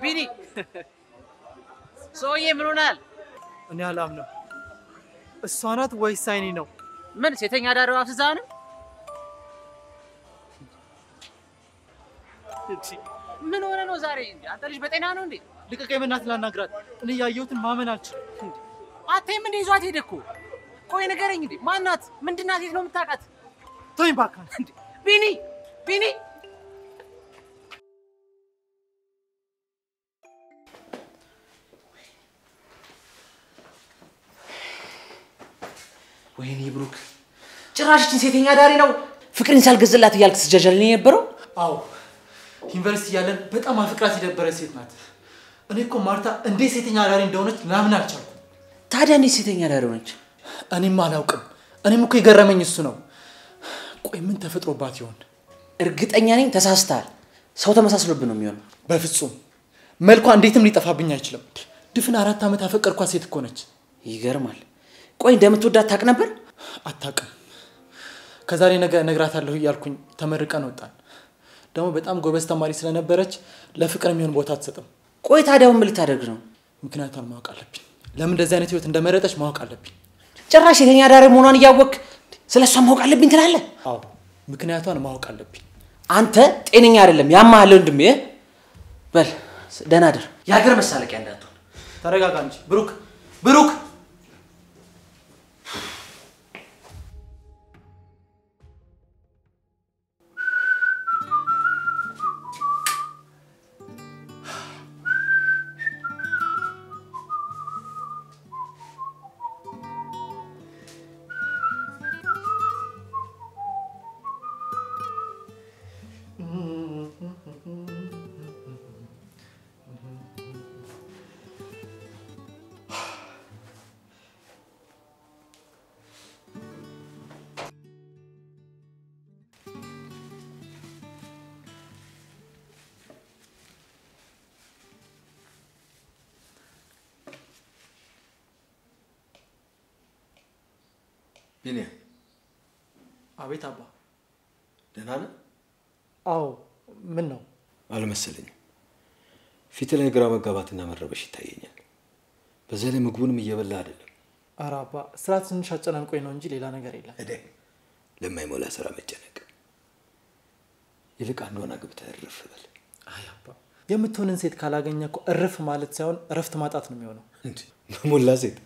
ቢኒ ሰውዬ ምን ሆናል? እኔ አላምነው። እሷ ናት ወይስ አይኔ ነው? ምን ሴተኛ ዳሪው አፍዛ ነው? ምን ሆነ ነው ዛሬ? አንተ ልጅ በጤና ነው እንዴ? ልቀቀኝ በእናትህ ላናግራት። እኔ ያየሁትን ማመን አልችልም። አትይም እንዴ ይዟት ሄደ እኮ። ቆይ ንገረኝ እንዴ ማናት? ምንድናት? የት ነው የምታውቃት? ተወኝ እባክህ እንዴ ቢኒ ወይኔ ብሩክ ጭራሽችን ሴተኛ ዳሪ ነው ፍቅርን ሳልገዝላት እያልክ ትጃጃለኝ የነበረው? አዎ ዩኒቨርሲቲ ያለን በጣም አፍቅራት የነበረ ሴት ናት። እኔ እኮ ማርታ እንዴት ሴተኛ ዳሪ እንደሆነች ላምን አልቻልኩም። ታዲያ እንዴት ሴተኛ ዳሪ ሆነች? እኔም አላውቅም። እኔም እኮ የገረመኝ እሱ ነው። ቆይ ምን ተፈጥሮባት ይሆን? እርግጠኛ ነኝ ተሳስተሃል። ሰው ተመሳስሎብን ነው የሚሆነው። በፍጹም መልኳ እንዴትም ሊጠፋብኝ አይችልም። ድፍን 4 ዓመት አፈቀርኳት ሴት እኮ ነች። ይገርማል። ቆይ እንደምትወዳት ታውቅ ነበር? አታውቅም። ከዛሬ ነገ እነግራታለሁ እያልኩኝ ተመርቀን ወጣን። ደግሞ በጣም ጎበዝ ተማሪ ስለነበረች ለፍቅር የሚሆን ቦታ አትሰጥም። ቆይ ታዲያ ምን ልታደርግ ነው? ምክንያቱም ማወቅ አለብኝ። ለምን እንደዚህ አይነት ህይወት እንደመረጠች ማወቅ አለብኝ። ጭራሽ ሴተኛ ዳሪ መሆኗን እያወቅህ ስለሷ ማወቅ አለብኝ ትላለህ? አዎ ምክንያቱም ማወቅ አለብኝ። አንተ ጤነኛ አይደለም ያማሃል ወንድሜ። በል ደህና ደር። የሀገር መሳለቂያ እንዳትሆን። ተረጋጋ እንጂ ብሩክ ቢኒ አቤት አባ። ደህና ነህ? አዎ ምን ነው? አልመሰለኝም። ፊት ላይ ግራ መጋባትና መረበሽ ይታየኛል። በዛ ላይ ምግቡንም እየበላ አይደለም። ኧረ አባ ስራ ትንሽ አጨናንቆኝ ነው እንጂ ሌላ ነገር የለም። ለማይሞላ ስራ መጨነቅ ይልቅ አንዷን አግብተህ እርፍ በል። አይ አባ የምትሆንን ሴት ካላገኘ እኮ እርፍ ማለት ሳይሆን እረፍት ማጣት ነው የሚሆነው። እንዴ በሞላ ሴት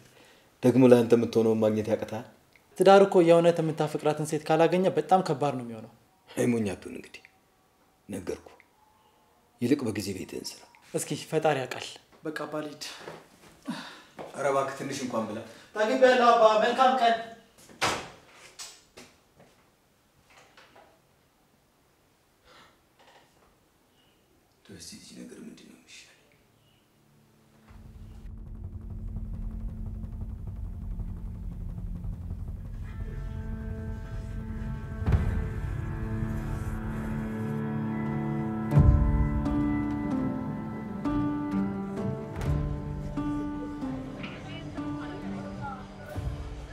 ደግሞ ለአንተ የምትሆነውን ማግኘት ያቅታል? ትዳር እኮ የእውነት የምታፈቅራትን ሴት ካላገኘ በጣም ከባድ ነው የሚሆነው። አይሞኛቱን እንግዲህ ነገርኩ። ይልቅ በጊዜ ቤትህን ስራ። እስኪ ፈጣሪ ያውቃል። በቃ አባ ልሂድ። ኧረ እባክህ ትንሽ እንኳን ብላ። ታግቤያለሁ አባ። መልካም ቀን። እዚህ ነገር ምንድን ነው የሚሻለው?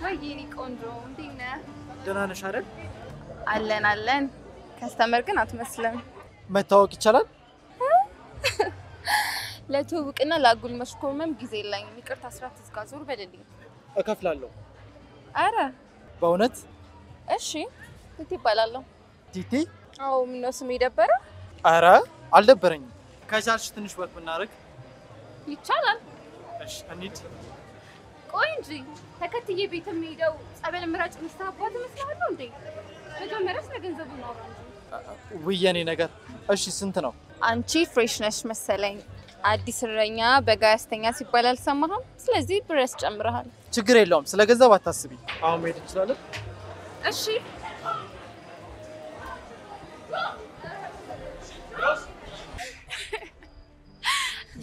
ወይኔ ቆንጆ እንዴት ነህ? ደህና ነሽ አይደል? አለን ከስተመር ግን አትመስልም። መታወቅ ይቻላል? ለትውውቅና ለአጉል መሽኮርመም ጊዜ የለኝም። ይቅርታ አስራት እዝጋ ዞር በልልኝ። እከፍላለሁ። አረ በእውነት? እሺ ቲቲ ይባላለሁ። ቲቲ? አዎ ምነው ስሜ ደበረ? አረ አልደበረኝም። ከቻልሽ ትንሽ ወቅ ብናደርግ ይቻላል። እሺ እንሂድ። ቆይ እንጂ ተከትዬ ቤት የምሄደው ጸበል ምራጭ ምስተባባት መስላለሁ እንዴ? መጀመሪያ ስለ ገንዘቡ ነው እንጂ። ውየኔ ነገር። እሺ ስንት ነው? አንቺ ፍሬሽ ነሽ መሰለኝ። አዲስ እረኛ በጋ ያስተኛ ሲባል አልሰማህም? ስለዚህ ብረስ ጨምረሃል። ችግር የለውም። ስለ ገንዘብ አታስቢ። አሁን መሄድ እንችላለን? እሺ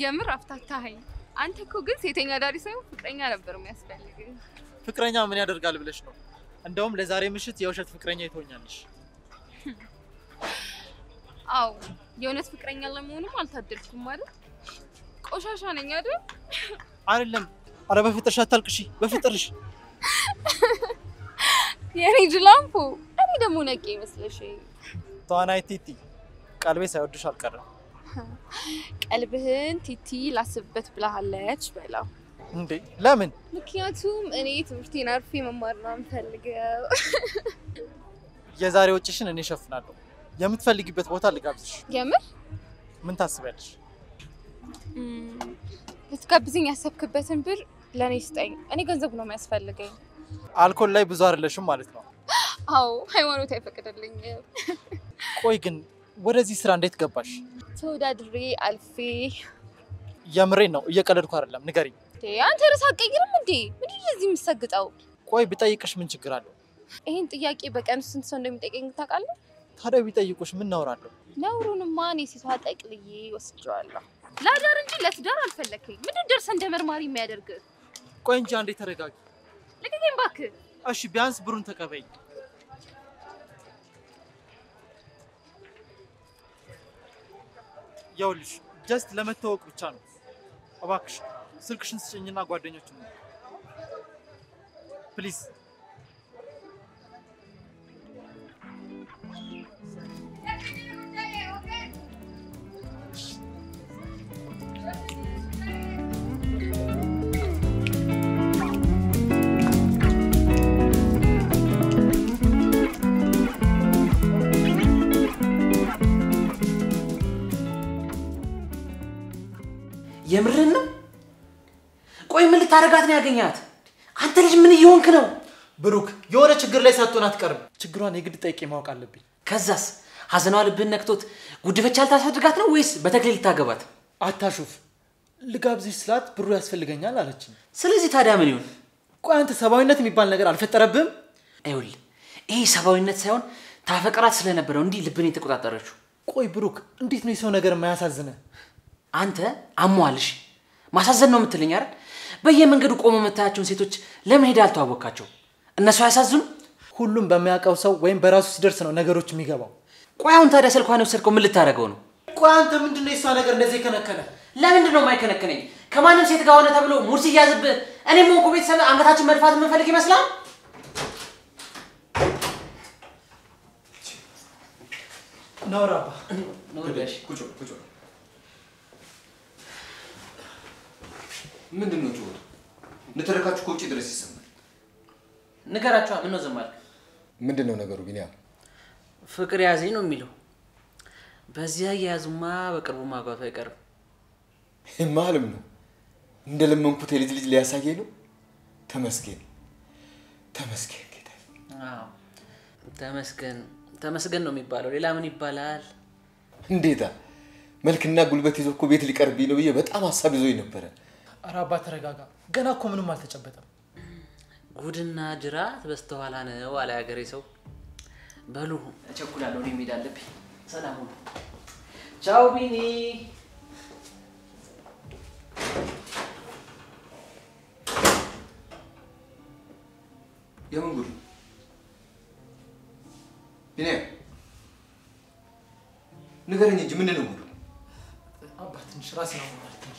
የምር አፍታታኸኝ። አንተ እኮ ግን ሴተኛ ዳሪ ሳይሆን ፍቅረኛ ነበር የሚያስፈልግህ። ፍቅረኛ ምን ያደርጋል ብለሽ ነው? እንደውም ለዛሬ ምሽት የውሸት ፍቅረኛ ይቶኛልሽ። አው የእውነት ፍቅረኛ ለመሆኑም አልታደልኩም ማለት ቆሻሻ ነኝ አይደል? አይደለም። አረ በፍጥርሽ አታልቅሺ። በፍጥርሽ የኔ ጅላምፖ ደግሞ ነቄ ይመስልሽ? ተዋናይት ቲቲ ቀልቤ ሳይወድሽ አልቀረም። ቀልብህን ቲቲ ላስብበት ብለሃለች በላው። እንዴ ለምን? ምክንያቱም እኔ ትምህርቴን አርፌ መማር ነው የምፈልገው። የዛሬ ወጪሽን እኔ እሸፍናለሁ። የምትፈልጊበት ቦታ ልጋብዝሽ። የምር? ምን ታስቢያለሽ? ልትጋብዝኝ ያሰብክበትን ብር ለኔ ስጠኝ። እኔ ገንዘቡ ነው የሚያስፈልገኝ። አልኮል ላይ ብዙ አይደለሽም ማለት ነው? አዎ ሃይማኖት አይፈቅድልኝም። ቆይ ግን ወደዚህ ስራ እንዴት ገባሽ? ተወዳድሬ አልፌ። የምሬን ነው፣ እየቀለድኩ አይደለም። ንገሪኝ። አንተ ርዕስ አትቀይርም እንዴ? ምንድን ነው እዚህ የምትሰግጠው? ቆይ ብጠይቅሽ ምን ችግር አለው? ይሄን ጥያቄ በቀን ስንት ሰው እንደሚጠይቀኝ ታውቃለህ? ታዲያ ቢጠይቁሽ ምን እናወራለሁ? ነውሩንማ እኔ ሴቷ ጠቅልዬ ወስጄዋለሁ። ለዳር እንጂ ለትዳር አልፈለከኝ። ምንድን ደርሰህ እንደ መርማሪ የሚያደርግ? ቆይ እንጂ አንዴ ተረጋጊ። ልቀቀኝ እባክህ። እሺ ቢያንስ ብሩን ተቀበይ። ያውልሽ ጀስት ለመተዋወቅ ብቻ ነው። እባክሽ ስልክሽን ስጭኝና ጓደኞችን ነው ፕሊዝ። የምርን ነው? ቆይ ምን ልታረጋት ነው ያገኛት? አንተ ልጅ ምን እየሆንክ ነው? ብሩክ የሆነ ችግር ላይ ሳትሆን አትቀርም። ችግሯን የግድ ጠይቄ ማወቅ አለብኝ። ከዛስ ሐዘኗ ልብን ነክቶት ጉድፈቻ ልታሳድጋት ነው ወይስ በተክሊል ልታገባት? አታሹፍ። ልጋብዝሽ ስላት ብሩ ያስፈልገኛል አለችኝ። ስለዚህ ታዲያ ምን ይሁን? ቆይ አንተ ሰባዊነት የሚባል ነገር አልፈጠረብህም? አይውል ይሄ ሰባዊነት ሳይሆን ታፈቅራት ስለነበረው እንዲህ ልብን የተቆጣጠረችው። ቆይ ብሩክ እንዴት ነው የሰው ነገር የማያሳዝነ? አንተ አሟልሽ ማሳዘን ነው የምትለኝ አይደል? በየመንገዱ ቆሞ መታያቸውን ሴቶች ለምን ሄዳ አልተዋወቃቸው? እነሱ ያሳዝኑ? ሁሉም በሚያውቀው ሰው ወይም በራሱ ሲደርስ ነው ነገሮች የሚገባው። ቆይ አሁን ታዲያ ስልኳን ወሰድከው ምን ልታረገው ነው? ቆይ አንተ ምንድነው የሷ ነገር እንደዚህ ከነከነ? ለምንድን ነው የማይከነከነኝ? ከማንም ሴት ጋር ሆነ ተብሎ ሙርሲ ያዝብህ እኔም ሆንኩ ቤተሰብ አንገታችን መድፋት የምንፈልግ ይመስላል? ነውራባ ነውርጋሽ ቁጭ ምንድነው ጩኸቱ? ንተረካችሁ ከውጪ ድረስ ይሰማል። ንገራቸው። ምን ነው ዝም አልክ? ምንድነው ነገሩ ቢኒያም? ፍቅር ያዘኝ ነው የሚለው። በዚያ ያዙማ በቅርቡ ማግባቱ አይቀርም። ማለም ነው እንደለመንኩት የልጅ ልጅ ሊያሳየኝ ነው። ተመስገን ተመስገን ጌታ። አዎ ተመስገን ነው የሚባለው። ሌላ ምን ይባላል? እንዴታ መልክና ጉልበት ይዞ እኮ ቤት ሊቀርብኝ ነው ብዬ በጣም ሐሳብ ይዞኝ ነበር። ኧረ አባ ተረጋጋ። ገና እኮ ምንም አልተጨበጠም። ጉድና ጅራት በስተኋላ ነው አለ ያገሬ ሰው። በሉ እቸኩላለሁ፣ እኔ መሄድ አለብኝ። ሰላም ሁኑ። ቻው ቢኒ። የምን ጉድ ቢኒያም? ንገረኝ እንጂ ምንድን ነው ጉዱ? አባ ትንሽ ራሴ ነው ማለት ነው።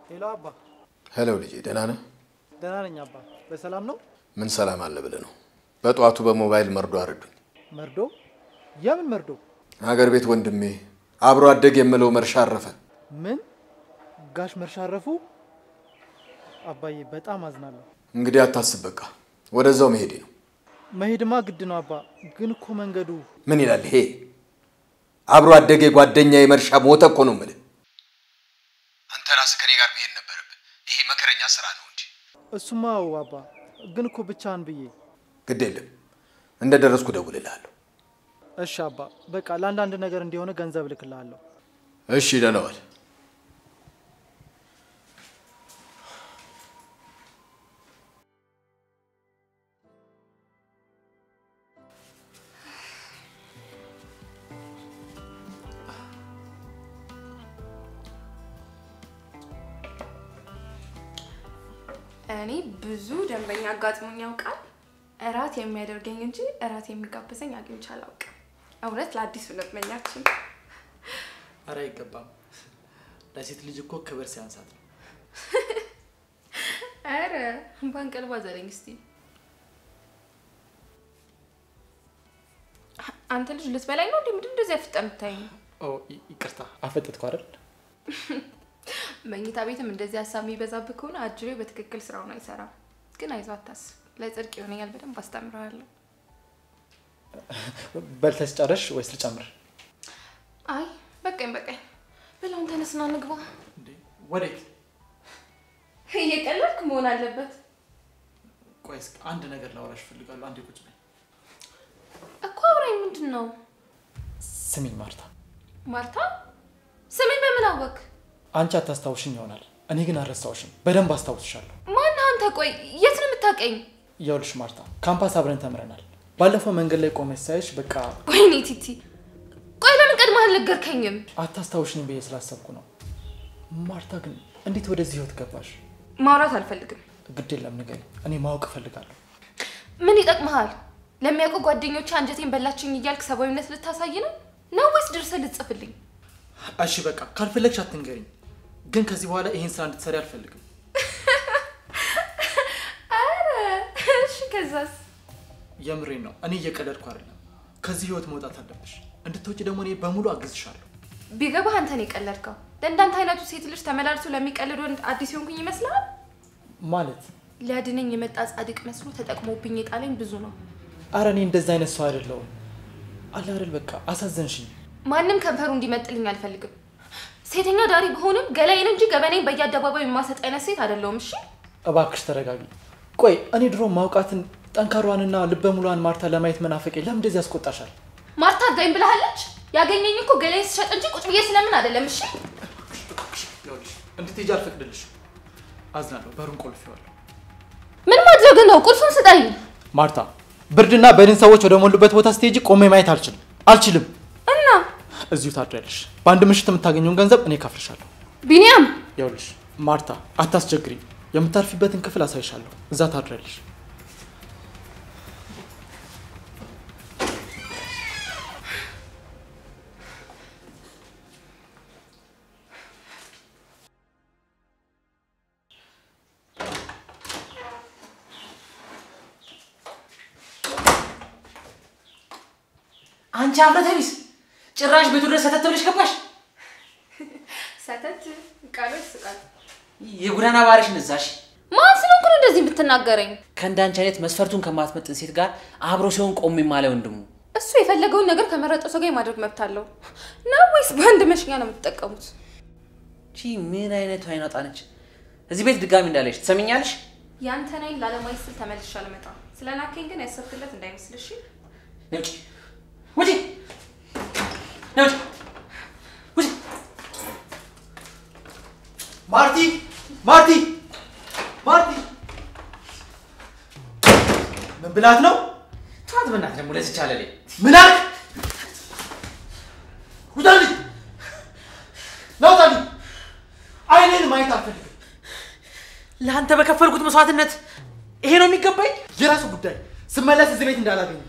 ሄሎ አባ። ሄሎ ልጄ፣ ደህና ነህ? ደህና ነኝ አባ። በሰላም ነው? ምን ሰላም አለ ብለህ ነው? በጧቱ በሞባይል መርዶ አረዱኝ። መርዶ? የምን መርዶ? ሀገር ቤት ወንድሜ አብሮ አደግ የምለው መርሻ አረፈ። ምን? ጋሽ መርሻ አረፉ? አባዬ በጣም አዝናለሁ። እንግዲህ አታስብ፣ በቃ ወደዛው መሄዴ ነው። መሄድማ ግድ ነው አባ። ግን እኮ መንገዱ ምን ይላል ይሄ? አብሮ አደጌ ጓደኛዬ መርሻ ሞተ እኮ ነው የምልህ። አንተ ራስህ ከኔ ጋር መሄድ ነበረብህ። ይሄ መከረኛ ስራ ነው እንጂ። እሱማ አባ፣ ግን እኮ ብቻህን ብዬ። ግድ የለም እንደደረስኩ እደውልልሃለሁ። እሺ አባ፣ በቃ ለአንዳንድ ነገር እንዲሆነ ገንዘብ ልክልሃለሁ። እሺ ደህና ዋል። እኔ ብዙ ደንበኛ አጋጥሞኝ ያውቃል። እራት የሚያደርገኝ እንጂ እራት የሚጋብዘኝ አግኝቼ አላውቅም። እውነት ለአዲስ ለመኛችን አረ አይገባም። ለሴት ልጅ እኮ ክብር ሲያንሳት ነው። አረ ባንቀልባ ዘለኝ እስቲ አንተ ልጅ ልትበላኝ ነው እንዴ? ምንድን እንደዚህ አፍጠምታይ? ይቅርታ አፈጠጥኩ አይደል? መኝታ ቤትም እንደዚህ ሐሳብ የሚበዛብህ ከሆነ አጅሬ በትክክል ስራውን አይሰራም። ግን አይዞህ አታስብ፣ ለጽድቅ ይሆነኛል። በደንብ አስተምራለሁ። በልተሽ ጨረሽ ወይስ ልጨምር? አይ በቃኝ። በላውን ተነስና እንግባ። እንዴ ወዴት? እየቀለድክ መሆን አለበት። ቆይስ አንድ ነገር ላወራሽ ፈልጋለሁ። አንዴ ቁጭ በይ እኮ። አውራኝ። ምንድነው? ስሚኝ ማርታ። ስሚኝ በምን አወቅ? አንቺ አታስታውሽኝ ይሆናል፣ እኔ ግን አልረሳውሽም። በደንብ አስታውስሻለሁ። ማን አንተ? ቆይ የት ነው የምታውቀኝ? ይኸውልሽ ማርታ፣ ካምፓስ አብረን ተምረናል። ባለፈው መንገድ ላይ ቆመሽ ሳይሽ በቃ ወይኔ ቲቲ፣ ቆይ ለምን ቀድመህ አልነገርከኝም? አታስታውሽኝ ብዬ ስላሰብኩ ነው። ማርታ ግን እንዴት ወደዚህ ህይወት ገባሽ? ማውራት አልፈልግም። ግድ የለም ንገሪኝ፣ እኔ ማወቅ እፈልጋለሁ። ምን ይጠቅምሃል? ለሚያውቁ ጓደኞቼ አንጀቴን በላችኝ እያልክ ሰባዊነት ልታሳይ ነው ወይስ ድርሰህ ልጽፍልኝ? እሺ በቃ ካልፈለግሽ አትንገሪኝ፣ ግን ከዚህ በኋላ ይሄን ስራ እንድትሰሪ አልፈልግም። አረ እሺ ከዛስ? የምሬን ነው፣ እኔ እየቀለድኩ አይደለም። ከዚህ ህይወት መውጣት አለብሽ። እንድትወጪ ደግሞ እኔ በሙሉ አግዝሻለሁ። ቢገባህ አንተ ነው የቀለድከው። ለእንዳንተ አይነቱ ሴት ልጅ ተመላልሶ ለሚቀልድ ወንድ አዲስ ሆንኩኝ ይመስላል ማለት። ሊያድነኝ የመጣ ጻድቅ መስሎ ተጠቅሞብኝ የጣለኝ ብዙ ነው። አረ እኔ እንደዛ አይነት ሰው አይደለሁም። አለ አይደል በቃ አሳዘንሽኝ። ማንም ከንፈሩ እንዲመጥልኝ አልፈልግም። ሴተኛ ዳሪ ብሆንም ገላዬን እንጂ ገበኔን በየአደባባዩ የማሰጥ አይነት ሴት አይደለሁም። እሺ እባክሽ ተረጋጊ። ቆይ እኔ ድሮ ማውቃትን ጠንካሯንና ልበ ሙሉዋን ማርታ ለማየት መናፈቄ ለምን እንደዚህ ያስቆጣሻል? ማርታ አጋኝ ብለሃለች። ያገኘኝ እኮ ገላዬን ስሸጥ እንጂ ቁጭ ብዬ ስለምን አይደለም። እሺ ይኸውልሽ እንድትሄጂ አልፈቅድልሽ። አዝናለሁ። በሩን ቆልፌዋለሁ። ምን ማድረግ ነው? ቁልፉን ስጠኝ። ማርታ ብርድና በድን ሰዎች ወደ ሞሉበት ቦታ ስትሄጂ ቆሜ ማየት አልችልም። እና እዚሁ ታድሪያለሽ። በአንድ ምሽት የምታገኘውን ገንዘብ እኔ ካፍልሻለሁ። ቢኒያም ይኸውልሽ ማርታ አታስቸግሪ። የምታርፊበትን ክፍል አሳይሻለሁ። እዛ ታድሪያለሽ። አንቺ አፍረተቢስ ጭራሽ ቤቱ ድረስ ሰተት ብለሽ ገባሽ። ሰተት ቃሎች ስቃል የጉዳና ባሪሽ ነዛሽ። ማን ስለሆንኩ ነው እንደዚህ ብትናገረኝ? ከእንዳንቺ አይነት መስፈርቱን ከማትመጥን ሴት ጋር አብሮ ሲሆን ቆም የማለው ወንድሙ እሱ የፈለገውን ነገር ከመረጠው ሰው ጋር ማድረግ መብት አለው ነው ወይስ በአንድ መሽኛ ነው የምትጠቀሙት? እቺ ምን አይነቱ አይናጣ ነች? እዚህ ቤት ድጋሚ እንዳለሽ ትሰሚኛለሽ? ያንተን አይን ላለማየት ስል ተመልሼ አልመጣም። ስለናከኝ ግን ያሰብክለት እንዳይመስልሽ። ነጭ ውጪ ነጭ ውጪ። ማርቲ ምን ብላት ነው? ተዋት በእናትህ። ደግሞ ለዚህ ቻለለ ምን አልክ? ውጣልኝ! ናውጣልኝ! አይኔን ማየት አልፈልግም። ለአንተ በከፈልኩት መስዋዕትነት ይሄ ነው የሚገባኝ? የራሱ ጉዳይ። ስመለስ እዚህ ቤት እንዳላገኝ።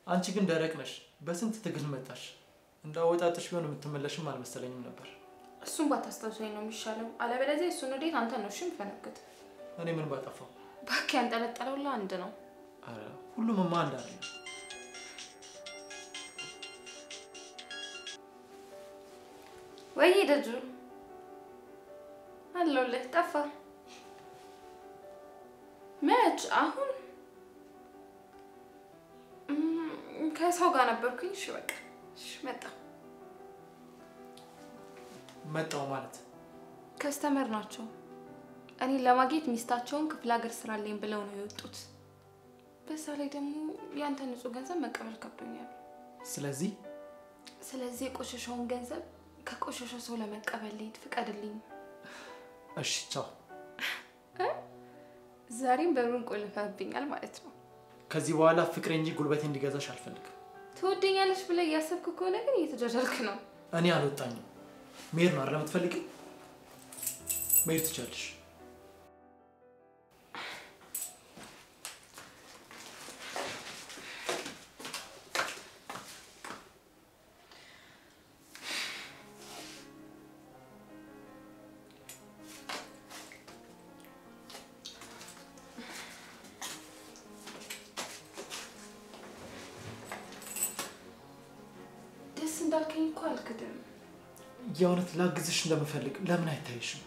አንቺ ግን ደረቅ ነሽ። በስንት ትግል መጣሽ። እንዳወጣጥሽ ቢሆን የምትመለሽም አልመሰለኝም ነበር። እሱን ባታስታውሰኝ ነው የሚሻለው። አለበለዚያ እሱን ወዴት አንተ ነው ሽም ፈነክት። እኔ ምን ባጠፋው? ባክ ያንጠለጠለው ለአንድ ነው። አረ ሁሉም አንድ አይደል? ወይ ደጁ አለውልህ ጠፋ። መች አሁን ከሰው ጋር ነበርኩኝ። እሺ በቃ እሺ መጣው ማለት ከስተመር ናቸው። እኔ ለማግኘት ሚስታቸውን ክፍለ ሀገር ስራልኝ ብለው ነው የወጡት። በዛ ላይ ደግሞ ያንተ ንጹህ ገንዘብ መቀበል ከብዶኛል። ስለዚህ ቆሸሸውን ገንዘብ ከቆሸሸው ሰው ለመቀበል ልሂድ፣ ፍቀድልኝ። እሺ ቻው። ዛሬም በሩን ቆልፈህብኛል ማለት ነው። ከዚህ በኋላ ፍቅሬ እንጂ ጉልበቴ እንዲገዛሽ አልፈልግም። ትወደኛለሽ ብለህ እያሰብክ ከሆነ ግን እየተጃጃልክ ነው። እኔ አልወጣኝም። መሄድ ነው አይደል የምትፈልጊው? መሄድ ትችያለሽ። እንዳልከኝ እኮ አልክድም። የእውነት ላግዝሽ እንደምፈልግ ለምን አይታይሽም?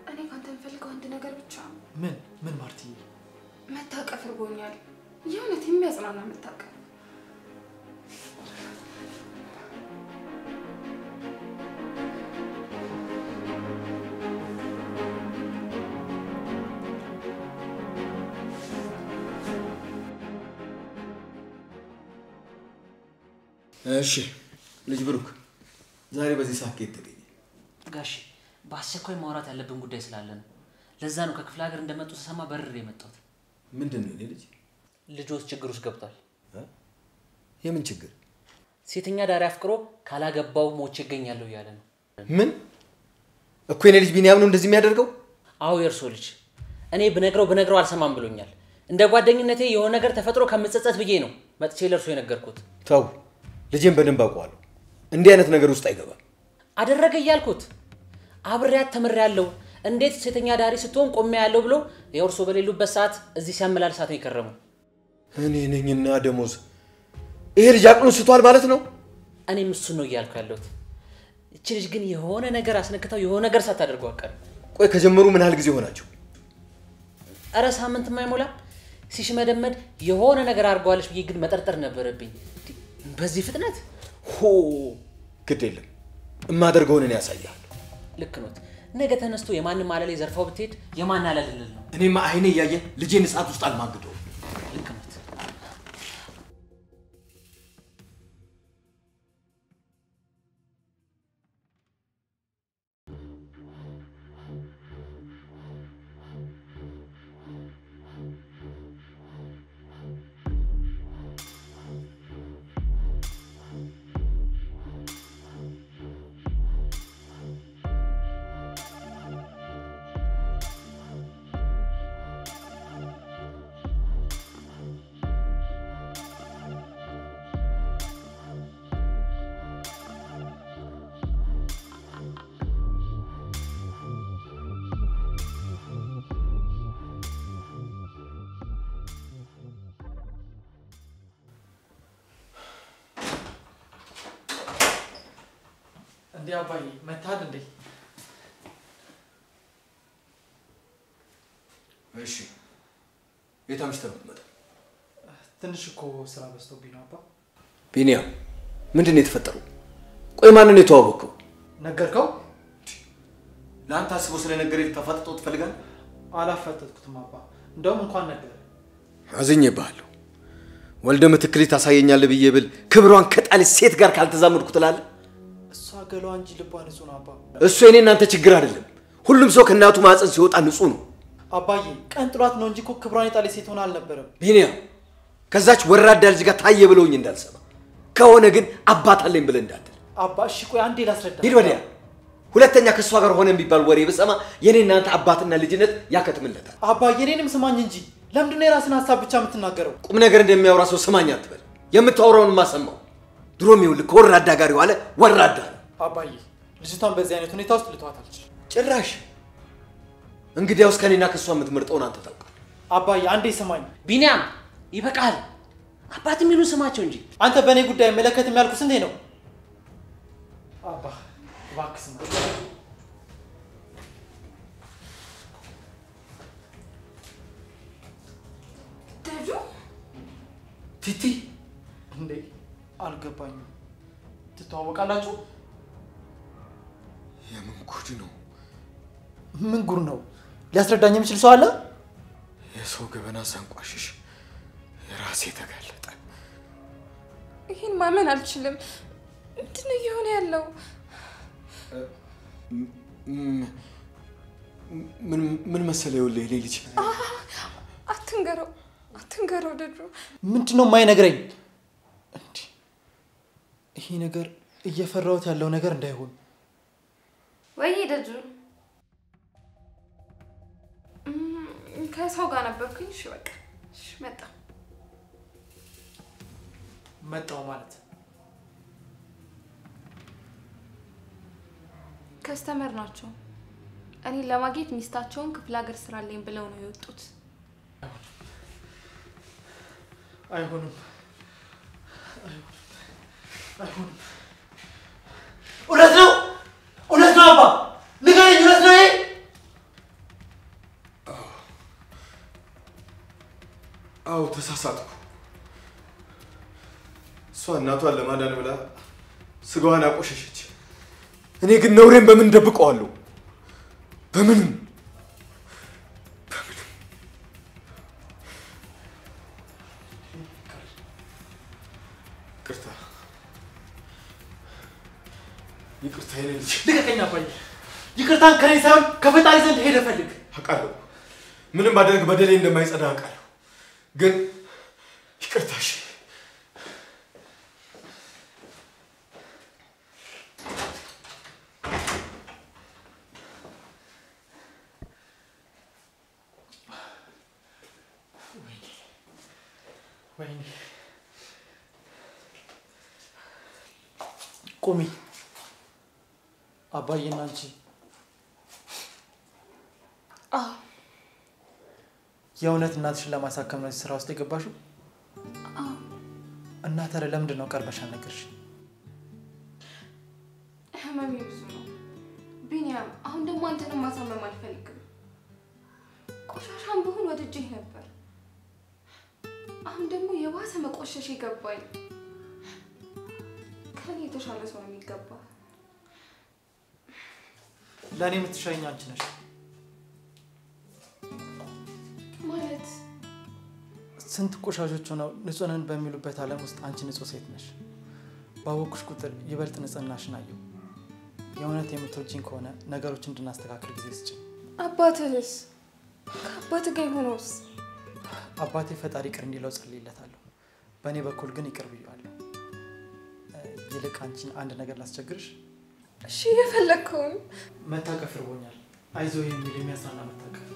እኔ ካንተ የምፈልገው አንድ ነገር ብቻ። ምን ማርትዬ? መታቀፍ እርቦኛል። የእውነት የሚያጽናና መታቀፍ። እሺ ልጅ ብሩክ ዛሬ በዚህ ሰዓት ተገኘ? ጋሽ በአስቸኳይ ማውራት ያለብን ጉዳይ ስላለ ነው። ለዛ ነው ከክፍለ ሀገር እንደመጡ ተሰማ በርር የመጣሁት። ምንድነው ልጅ? ልጆስ ችግር ውስጥ ገብቷል። የምን ችግር? ሴተኛ ዳሪ አፍቅሮ ካላገባው ሞቼ ይገኛለሁ እያለ ነው። ምን? እኮ የኔ ልጅ ቢኒያም ነው እንደዚህ የሚያደርገው? አዎ የእርሶ ልጅ። እኔ ብነግረው አልሰማም ብሎኛል። እንደ ጓደኝነቴ የሆነ ነገር ተፈጥሮ ከምጸጸት ብዬ ነው መጥቼ ለእርሶ የነገርኩት። ተው ልጄን በደንብ አውቀዋለሁ። እንዲህ አይነት ነገር ውስጥ አይገባም። አደረገ እያልኩት አብሬያት ተምሬያለሁ። እንዴት ሴተኛ ዳሪ ስትሆን ቆሜ ያለው ብሎ የእርሶ በሌሉበት ሰዓት እዚህ ሲያመላልሳት ነው የከረመው። እኔ ነኝና ደሞዝ ይሄ ልጅ አቅሉን ስቷል ማለት ነው። እኔም እሱን ነው እያልኩ ያለሁት። እቺ ልጅ ግን የሆነ ነገር አስነክታው የሆነ ነገር ሳታደርገው አቀር። ቆይ ከጀመሩ ምን ያህል ጊዜ ሆናቸው? አረ ሳምንት የማይሞላ ሲሽመደመድ የሆነ ነገር አድርገዋለች ብዬ ግን መጠርጠር ነበረብኝ። በዚህ ፍጥነት ግድ የለም እማደርገውን እኔ ያሳያለሁ። ልክ ነው። ነገ ተነስቶ የማንም አለሌ ዘርፋው ብትሄድ የማን አለልል ነው? እኔማ አይኔ እያየ ልጄን እሳት ውስጥ አልማግደው። ልክ ነው። እንዴ አባዬ መታል እንዴ? እሺ የታምሽተው መጣ። ትንሽ እኮ ስራ በዝቶብኝ ነው አባ። ቢኒያም ምንድነው የተፈጠረው? ቆይ ማንን ነው የተዋወቀው? ነገርከው? ለአንተ አስቦ ስለነገረኝ ተፋጥጦ ትፈልጋለህ? አላፈጠጥኩትም አባ። እንደውም እንኳን ነገር አዝኜብሃለሁ። ወልደ ምትክሊ ታሳየኛለህ ብዬ ብል ክብሯን ከጣለች ሴት ጋር ካልተዛመድኩ ትላለህ? እሷ ገሏ እንጂ ልቧ ንጹህ ነው አባ። እሱ የኔ እናንተ ችግር አይደለም። ሁሉም ሰው ከእናቱ ማህፀን ሲወጣ ንጹህ ነው። አባዬ ቀን ጥሏት ነው እንጂ እኮ ክብሯን የጣለች ሴት ሆና አልነበረም። ቢኒያም ከዛች ወራዳ ልጅ ጋር ታየ ብለውኝ እንዳልሰማ ከሆነ ግን አባት አለኝ ብለህ እንዳትል። አባ እሺ ቆይ አንዴ ላስረዳ። ሂድ ወዲያ። ሁለተኛ ከሷ ጋር ሆነ የሚባል ወሬ በሰማ የኔ እናንተ አባትና ልጅነት ያከትምለታል። አባዬ እኔንም ስማኝ እንጂ ለምንድን ነው የራስን ሀሳብ ብቻ የምትናገረው? ቁም ነገር እንደሚያወራ ሰው ስማኝ አትበል። የምታወራውን ማሰማው ድሮም ይኸውልህ ከወራዳ ጋር የዋለ ወራዳ ነው። አባዬ ልጅቷን በዚህ አይነት ሁኔታ ውስጥ ልተዋት አልችልም። ጭራሽ እንግዲያውስ ከኔና ከሷ የምትመርጠውን አንተ ታውቃለህ። አባዬ አንዴ ስማኝ። ቢኒያም ይበቃል። አባት የሚሉን ስማቸው እንጂ አንተ በእኔ ጉዳይ መለከት የሚያልኩ ስንቴ ነው? አባ እባክህ ስማ። ደጁ ቲቲ እንዴ አልገባኝም። ትተዋወቃላችሁ? የምን ጉድ ነው? ምን ጉድ ነው? ሊያስረዳኝ የሚችል ሰው አለ? የሰው ገበና ሳንቋሽሽ የራሴ ተጋለጠ። ይሄን ማመን አልችልም። ምንድን ነው እየሆነ ያለው? ምን መሰለህ ይኸውልህ ልጅ አትንገረው ደጁ። ምንድን ነው የማይነግረኝ? ይሄ ነገር እየፈራሁት ያለው ነገር እንዳይሆን ወይ ደጁ ከሰው ጋር ነበርኩኝ። እሺ በቃ እሺ መጣው ማለት ከስተመር ናቸው። እኔ ለማግኘት ሚስታቸውን ክፍለ ሀገር ስራ አለኝ ብለው ነው የወጡት። አይሆንም እውነት ነው አባ ንገረኝ እውነት ነው ይሄ አዎ ተሳሳትኩ እሷ እናቷን ለማዳን ብላ ስጋዋን አቆሸሸች እኔ ግን ነውሬን በምን ደብቀዋለሁ በምንም ይቅርታ ይልልሽ ልቀቀኝ አባዬ ይቅርታን ከኔ ሳይሆን ከፈጣሪ ዘንድ ሄደ ፈልግ አውቃለሁ ምንም ማድረግ በደሌ እንደማይጸዳ አውቃለሁ ግን ይቅርታሽ ወይኔ ቁሚ አባዬና አንቺ የእውነት እናትሽን ለማሳከም ነው ስራ ውስጥ የገባሽው? እና ታዲያ ለምንድን ነው ቀርበሽ አልነገርሽኝ? ህመሜ ብዙ ነው ቢኒያም። አሁን ደግሞ አንተንም ማሳመም አልፈልግም። ቆሻሻም ብሆን ወድጄህ ነበር። አሁን ደግሞ የባሰ መቆሸሽ ይገባኝ። ከኔ የተሻለ ሰው ነው የሚገባ። ለእኔ የምትሻይኝ አንቺ ነሽ። ማለት ስንት ቆሻሾች ሆነው ንጹህ ነን በሚሉበት ዓለም ውስጥ አንቺ ንጹህ ሴት ነሽ። ባወቅሽ ቁጥር ይበልጥ ንጽህናሽን አየሁ። የእውነት የምትወጂኝ ከሆነ ነገሮች እንድናስተካክል ጊዜ ስጭኝ። አባትህስ? ከአባትህ ጋር የሆነውስ? አባቴ ፈጣሪ ይቅር እንዲለው ጸልይለታለሁ። በእኔ በኩል ግን ይቅር ብዬዋለሁ። ይልቅ አንቺን አንድ ነገር ላስቸግርሽ? እሺ የፈለግከውን። መታቀፍ እርቦኛል። አይዞህ የሚል የሚያጽናና መታቀፍ